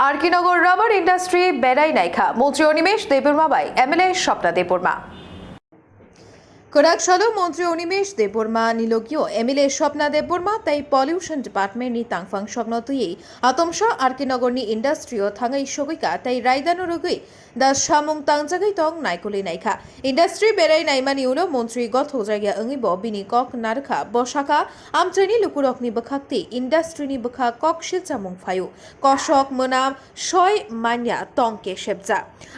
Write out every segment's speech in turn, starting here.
আরকিনগর rubber industry বেড়াই নাইখা মন্ত্রী Animesh Debbarma by MLA Swapna Debbarma করাকশালো মন্ত্রী অনিমেষ দেববর্মা নিলগীয় এমএলএ স্বপ্না দেববর্মা তাই পলিউশন ডিপার্টমেন্ট নি তাংফাং স্বপ্ন তুই আতমশা আরকিনগর নি ইন্ডাস্ট্রিও থাঙাই সগৈকা তাই রায়দানো রগৈ দা সামুং তাংজাগৈ তং নাইকলি নাইখা ইন্ডাস্ট্রি বেড়াই নাইমানি উলো মন্ত্রী গত জায়গা অঙ্গিব বিনি কক নারখা বসাকা আমচাইনি লুকুরকনি বখাকতি ইন্ডাস্ট্রিনি বখা কক শিলচামুং ফায়ু কশক মোনাম ছয় মান্যা তংকে সেবজা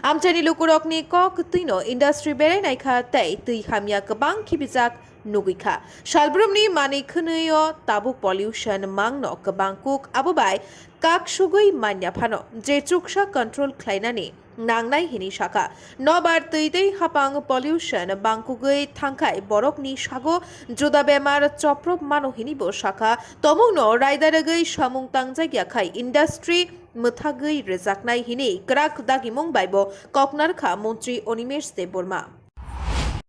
আমচাইনি লুকুরকনি কক তুইনো ইন্ডাস্ট্রি বেড়াই নাইখা তাই তুই হামিয়া गोबां खिबिजाक नुगैखा सालब्रुमनि माने खोनैयो ताबुक पलिउशन मांगनो गोबां कुक आबोबाय काक सुगै मान्या फानो जे चुकसा कंट्रोल ख्लायनानै नांनाय हिनि शाखा नबार तैदै हापां पलिउशन बांकुगै थांखाय बरकनि सागो जुदा बेमार चप्रब मानहिनि बो शाखा तमुनो रायदारगै सामुं तांजायग्याखाय इंडस्ट्री मोथागै रेजाकनाय हिनि क्राक दागिमुं बायबो ककनारखा मन्त्री अनिमेष देबबर्मा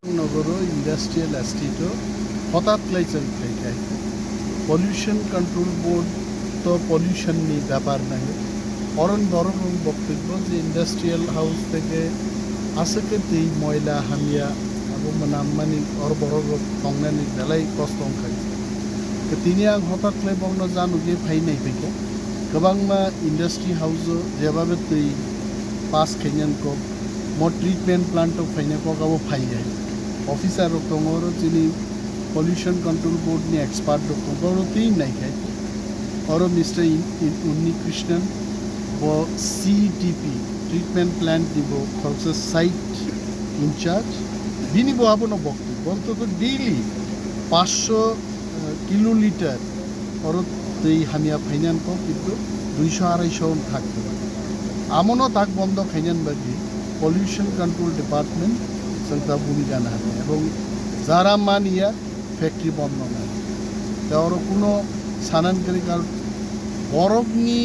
नगर इंडस्ट्रियल एस्टेट हठात पल्यूशन कंट्रोल बोर्ड तो पल्यूशन नहीं ব্যাপার নাই অরণ বরং বক্তব্য যে ইন্ডাস্ট্রিয়াল হাউস থেকে আসকে এই ময়লা হামিয়া এবং নামমানি অর বড় তংনানি বেলাই কষ্ট খাই তিনি আং হঠাৎ বংন জানো যে ফাই নাই ফেকে गोबां मा इंडस्ट्री हाउस जेबाबे तै पास खेनियन को मो ट्रीटमेंट प्लांट फाइने को गाबो फाइ जाय ऑफिसर दंगर जिनि पल्यूशन कंट्रोल बोर्ड नि एक्सपर्ट दंगर तीन नाइ खाय और मिस्टर उन्नी कृष्णन वो सीटीपी ट्रीटमेंट प्लांट दिबो खरसे साइट इंचार्ज बिनि बो आपनो बक्तव्य तो डेली 500 किलोलिटर और तै हामिया फाइनान को किन्तु 200-250 থাকতে পারে আমনও তাক বন্ধ খাইনান বাকি পলিউশন কন্ট্রোল ডিপার্টমেন্ট সংস্থা ভূমিকা না এবং যারা মানিয়া ফ্যাক্টরি বন্ধ না তার কোনো সানানকারী কারণ বরফনি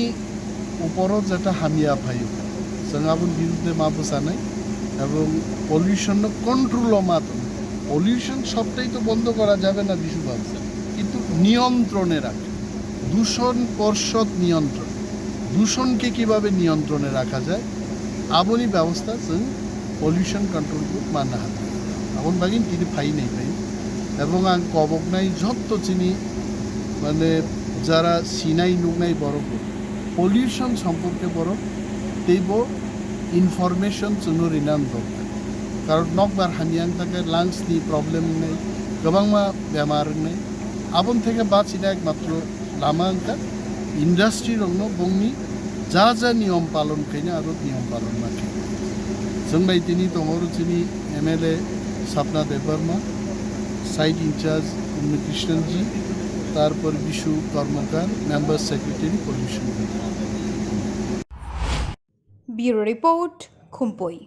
উপরও যেটা হামিয়া ফাই जोंहाबो বিরুদ্ধে মাপো জানাই এবং পলিউশন কন্ট্রোল মাত্র পলিউশন সবটাই তো বন্ধ করা যাবে না বিশু ভাবছে কিন্তু নিয়ন্ত্রণে রাখে দূষণ পর্ষদ নিয়ন্ত্রণ দূষণকে কিভাবে নিয়ন্ত্রণে রাখা যায় আবনি ব্যবস্থা जों पल्यूशन कंट्रोल को मानना हाथ अपन बागिन किनी फाइ नहीं फाइ एवं आं कबकनाय जत्त चिनी माने जारा सिनाय नुगनाय बरफ पल्यूशन सम्पर्के बरफ तेबो इनफरमेशन जोंनो रिनान दं कारण नकबार हानियां थाके लांग्स नि प्रॉब्लेम नै गोबां मा बेमार नै आबन थेके बाचिना एकमात्र लामा अंका इंडस्ट्री रंनो बंगनि जा जा नियम पालन खायना आरो नियम पालन माखे जोंबाय दिनै दंगर जोंनि एमएलए सपना देबबर्मा साइट इंचार्ज उन्नी कृष्णन जी तारपर Bishu Karmakar member secretary pollution bureau report खुम्पोई।